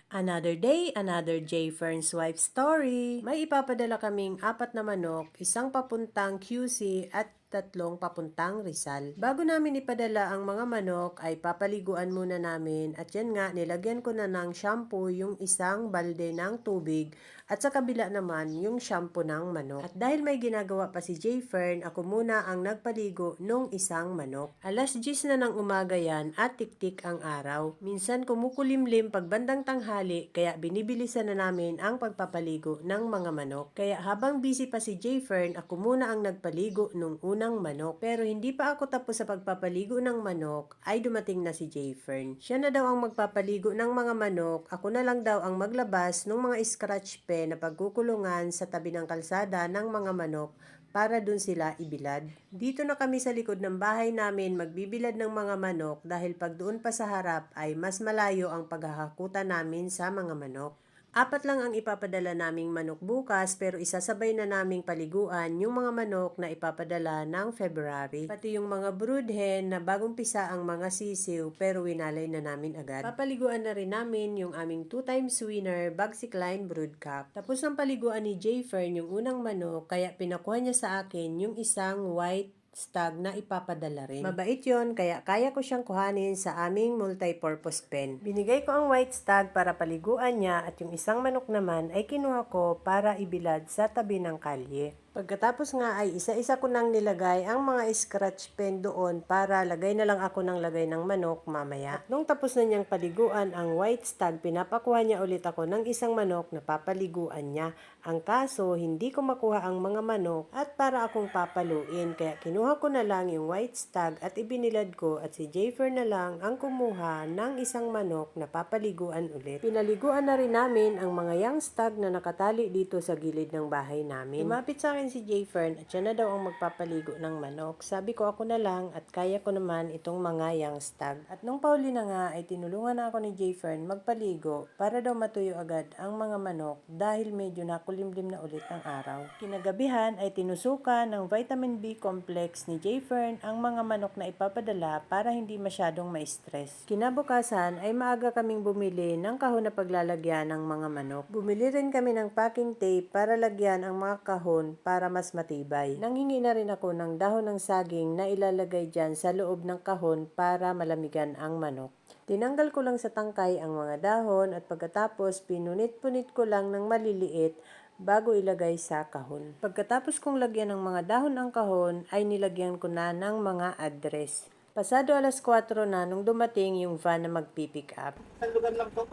Another day, another J. Fern's wife story. May ipapadala kaming 4 na manok, isang papuntang QC at 3 papuntang Rizal. Bago namin ipadala ang mga manok ay papaliguan muna namin at yan nga nilagyan ko na ng shampoo yung isang balde ng tubig at sa kabila naman yung shampoo ng manok. At dahil may ginagawa pa si J. Fern, ako muna ang nagpaligo nung isang manok. Alas 10 na ng umaga yan at tiktik ang araw. Minsan kumukulimlim pag bandang tanghali kaya binibilisan na namin ang pagpapaligo ng mga manok. Kaya habang busy pa si J. Fern, ako muna ang nagpaligo nung unang manok. Pero hindi pa ako tapos sa pagpapaligo ng manok ay dumating na si J. Fern. Siya na daw ang magpapaligo ng mga manok, ako na lang daw ang maglabas ng mga scratch pen na pagkukulungan sa tabi ng kalsada ng mga manok para dun sila ibilad. Dito na kami sa likod ng bahay namin magbibilad ng mga manok dahil pag doon pa sa harap ay mas malayo ang paghahakutan namin sa mga manok. 4 lang ang ipapadala naming manok bukas pero isasabay na naming paliguan yung mga manok na ipapadala ng February. Pati yung mga brood hen na bagong pisa ang mga sisiw pero winalay na namin agad. Papaliguan na rin namin yung aming 2 times winner Bagsikline brood cup. Tapos ng paliguan ni J. Fern yung unang manok kaya pinakuha niya sa akin yung isang white stag na ipapadala rin. Mabait yon kaya kaya ko siyang kuhanin sa aming multi-purpose pen. Binigay ko ang white stag para paliguan niya at yung isang manok naman ay kinuha ko para ibilad sa tabi ng kalye. Pagkatapos nga ay isa-isa ko nang nilagay ang mga scratch pen doon para lagay na lang ako ng lagay ng manok mamaya. At nung tapos na niyang paliguan ang white stag, pinapakuha niya ulit ako ng isang manok na papaliguan niya. Ang kaso, hindi ko makuha ang mga manok at para akong papaluin kaya kinuha ko na lang yung white stag at ibinilad ko at si Jayfer na lang ang kumuha ng isang manok na papaliguan ulit. Pinaliguan na rin namin ang mga young stag na nakatali dito sa gilid ng bahay namin. Lumapit sa akin si Jayfern at siya na daw ang magpapaligo ng manok. Sabi ko ako na lang at kaya ko naman itong mga young stag. At nung pauli na nga ay tinulungan na ako ni Jayfern magpaligo para daw matuyo agad ang mga manok dahil medyo nakulimlim na ulit ang araw. Kinagabihan ay tinusukan ng vitamin B complex ni Jayfern ang mga manok na ipapadala para hindi masyadong ma-stress. Kinabukasan ay maaga kaming bumili ng kahon na paglalagyan ng mga manok. Bumili rin kami ng packing tape para lagyan ang mga kahon para mas matibay. Nanghingi na rin ako ng dahon ng saging na ilalagay dyan sa loob ng kahon para malamigan ang manok. Tinanggal ko lang sa tangkay ang mga dahon at pagkatapos pinunit-punit ko lang ng maliliit bago ilagay sa kahon. Pagkatapos kong lagyan ng mga dahon ang kahon ay nilagyan ko na ng mga address. Pasado alas 4 na nung dumating yung van na magpipick up. Isang lugar lang to.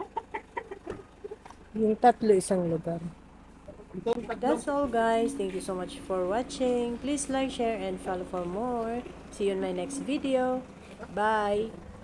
Yung 3 isang lugar. That's all guys. Thank you so much for watching. Please like, share, and follow for more. See you in my next video. Bye!